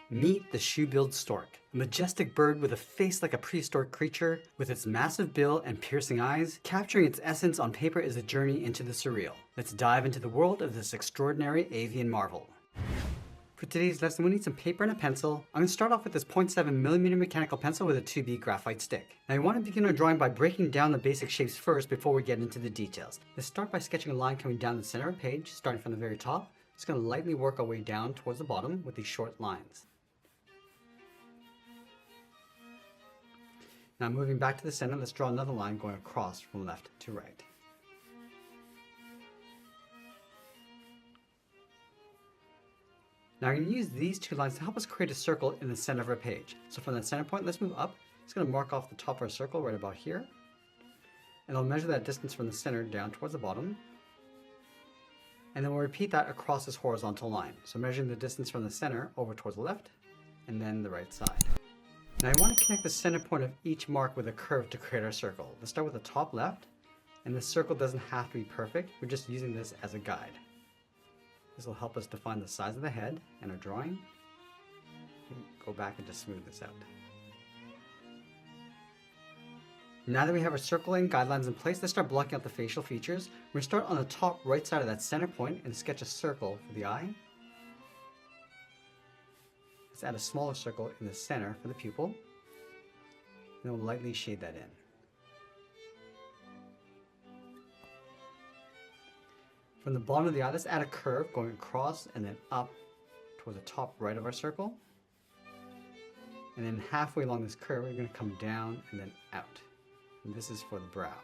Meet the Shoebill Stork, a majestic bird with a face like a prehistoric creature. With its massive bill and piercing eyes, capturing its essence on paper is a journey into the surreal. Let's dive into the world of this extraordinary avian marvel. For today's lesson, we need some paper and a pencil. I'm going to start off with this 0.7mm mechanical pencil with a 2B graphite stick. Now you want to begin our drawing by breaking down the basic shapes first before we get into the details. Let's start by sketching a line coming down the center of the page, starting from the very top. Just going to lightly work our way down towards the bottom with these short lines. Now moving back to the center, let's draw another line going across from left to right. Now I'm going to use these two lines to help us create a circle in the center of our page. So from that center point, let's move up. It's going to mark off the top of our circle right about here. And I'll measure that distance from the center down towards the bottom. And then we'll repeat that across this horizontal line. So measuring the distance from the center over towards the left and then the right side. Now I want to connect the center point of each mark with a curve to create our circle. Let's start with the top left, and the circle doesn't have to be perfect. We're just using this as a guide. This will help us define the size of the head in our drawing. Go back and just smooth this out. Now that we have our circle and guidelines in place, let's start blocking out the facial features. We're going to start on the top right side of that center point and sketch a circle for the eye. Let's add a smaller circle in the center for the pupil, and then we'll lightly shade that in. From the bottom of the eye, let's add a curve going across and then up towards the top right of our circle. And then halfway along this curve, we're going to come down and then out. And this is for the brow.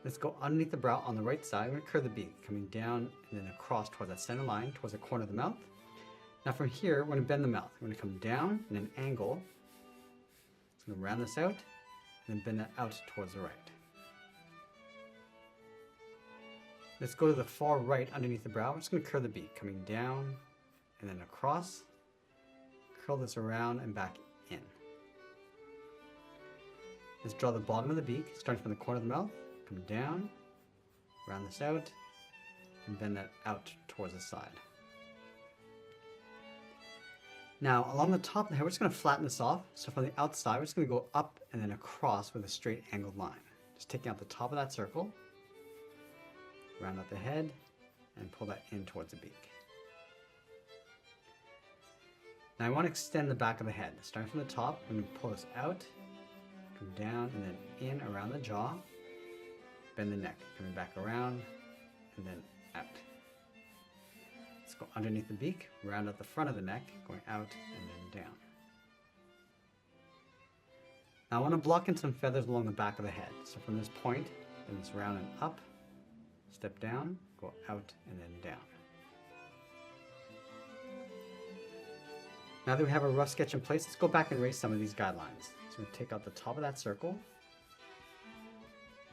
Let's go underneath the brow on the right side. We're going to curve the beak, coming down and then across towards that center line, towards the corner of the mouth. Now from here, we're going to bend the mouth. We're going to come down in an angle. It's going to round this out, and then bend that out towards the right. Let's go to the far right underneath the brow. We're just going to curve the beak, coming down and then across. Curl this around and back in. Let's draw the bottom of the beak, starting from the corner of the mouth. Come down, round this out, and bend that out towards the side. Now, along the top of the head, we're just going to flatten this off. So from the outside, we're just going to go up and then across with a straight angled line. Just taking out the top of that circle, round out the head, and pull that in towards the beak. Now I want to extend the back of the head. Starting from the top, I'm going to pull this out, come down, and then in around the jaw. Bend the neck, coming back around, and then out. Let's go underneath the beak, round out the front of the neck, going out and then down. Now I want to block in some feathers along the back of the head. So from this point, bend this round and up, step down, go out and then down. Now that we have a rough sketch in place, let's go back and erase some of these guidelines. So we take out the top of that circle,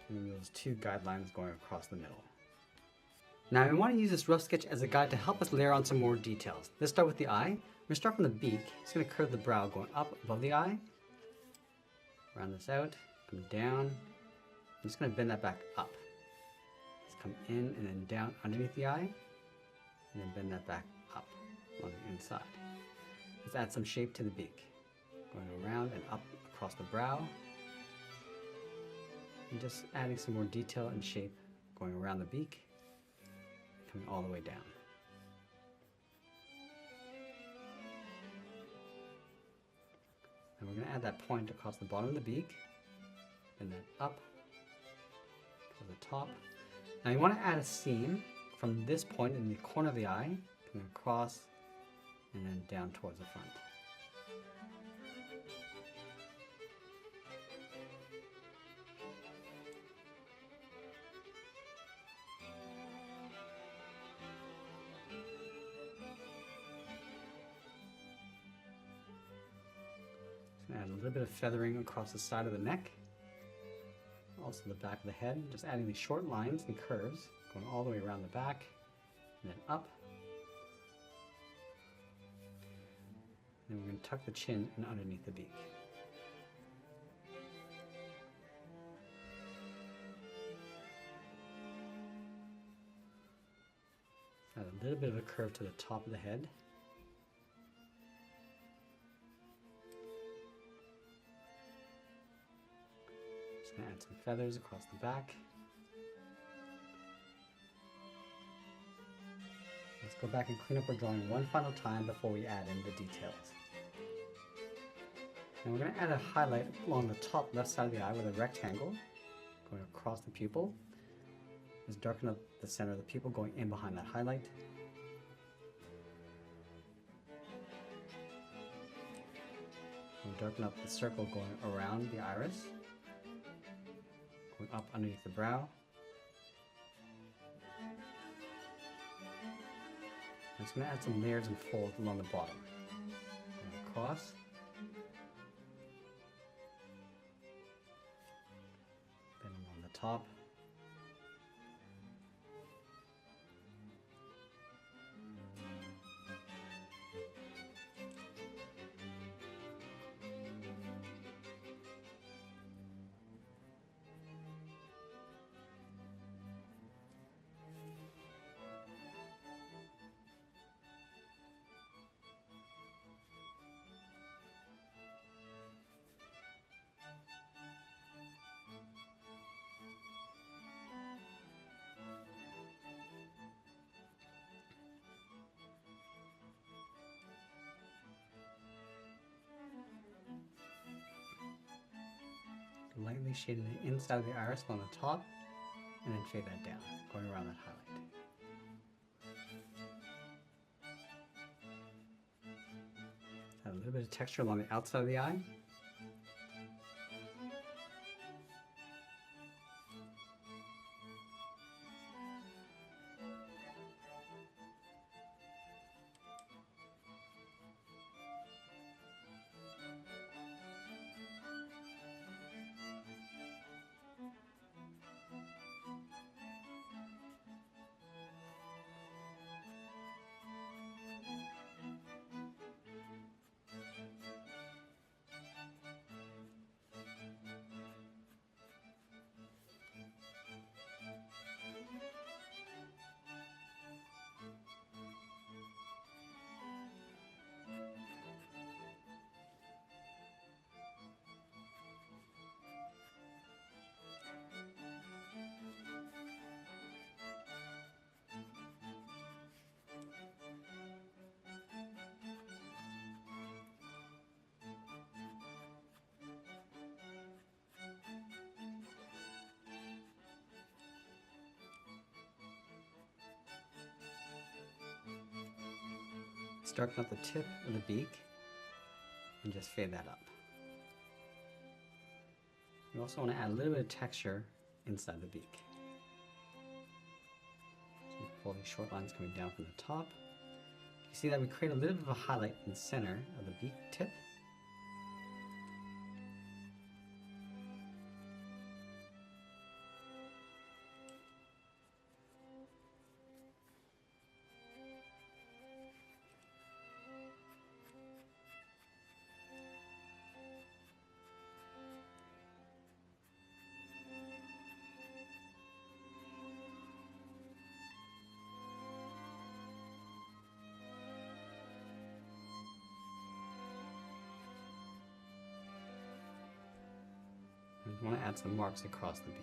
and those two guidelines going across the middle. Now we want to use this rough sketch as a guide to help us layer on some more details. Let's start with the eye. We're going to start from the beak. It's going to curve the brow going up above the eye. Round this out, come down. I'm just going to bend that back up. Let's come in and then down underneath the eye, and then bend that back up on the inside. Let's add some shape to the beak. Going around and up across the brow. And just adding some more detail and shape going around the beak, coming all the way down. And we're going to add that point across the bottom of the beak, and then up to the top. Now you want to add a seam from this point in the corner of the eye, coming across and then down towards the front. Add a little bit of feathering across the side of the neck, also the back of the head, just adding these short lines and curves, going all the way around the back, and then up. And then we're going to tuck the chin in underneath the beak. Add a little little bit of a curve to the top of the head. Just gonna add some feathers across the back. Let's go back and clean up our drawing one final time before we add in the details. And we're going to add a highlight along the top left side of the eye with a rectangle going across the pupil. Just darken up the center of the pupil going in behind that highlight. And darken up the circle going around the iris, going up underneath the brow. I'm just going to add some layers and folds along the bottom. And across. Then along the top. Lightly shading the inside of the iris on the top, and then fade that down, going around that highlight. Add a little bit of texture along the outside of the eye. Darken up the tip of the beak and just fade that up. You also want to add a little bit of texture inside the beak. So you pull these short lines coming down from the top. You see that we create a little bit of a highlight in the center of the beak tip. We want to add some marks across the beak.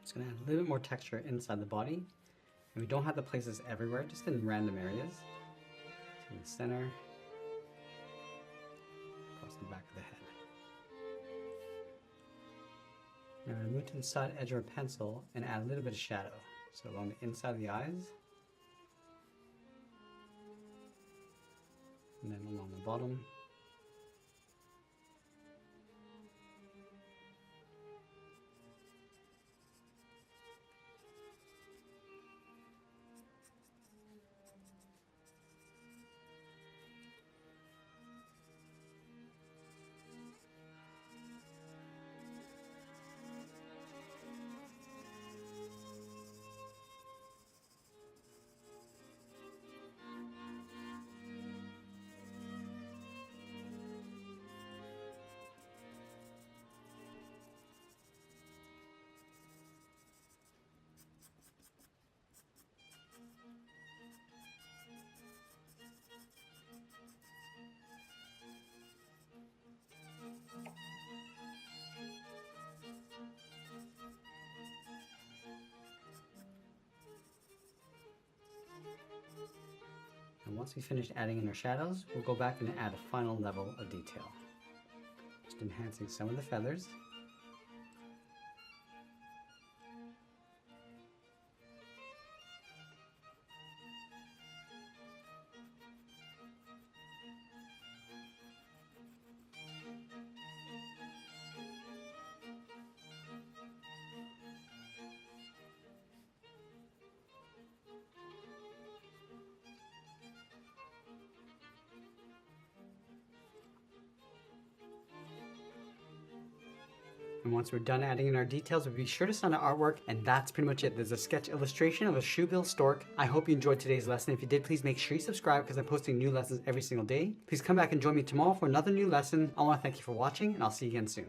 Just gonna add a little bit more texture inside the body. And we don't have to place this everywhere, just in random areas. So in the center, across the back of the head. Now I'm gonna move to the side edge of our pencil and add a little bit of shadow. So along the inside of the eyes, and then along the bottom. And once we finish adding in our shadows, we'll go back and add a final level of detail. Just enhancing some of the feathers. And once we're done adding in our details, we'll be sure to sign our artwork, and that's pretty much it. There's a sketch illustration of a Shoebill stork. I hope you enjoyed today's lesson. If you did, please make sure you subscribe because I'm posting new lessons every single day. Please come back and join me tomorrow for another new lesson. I want to thank you for watching, and I'll see you again soon.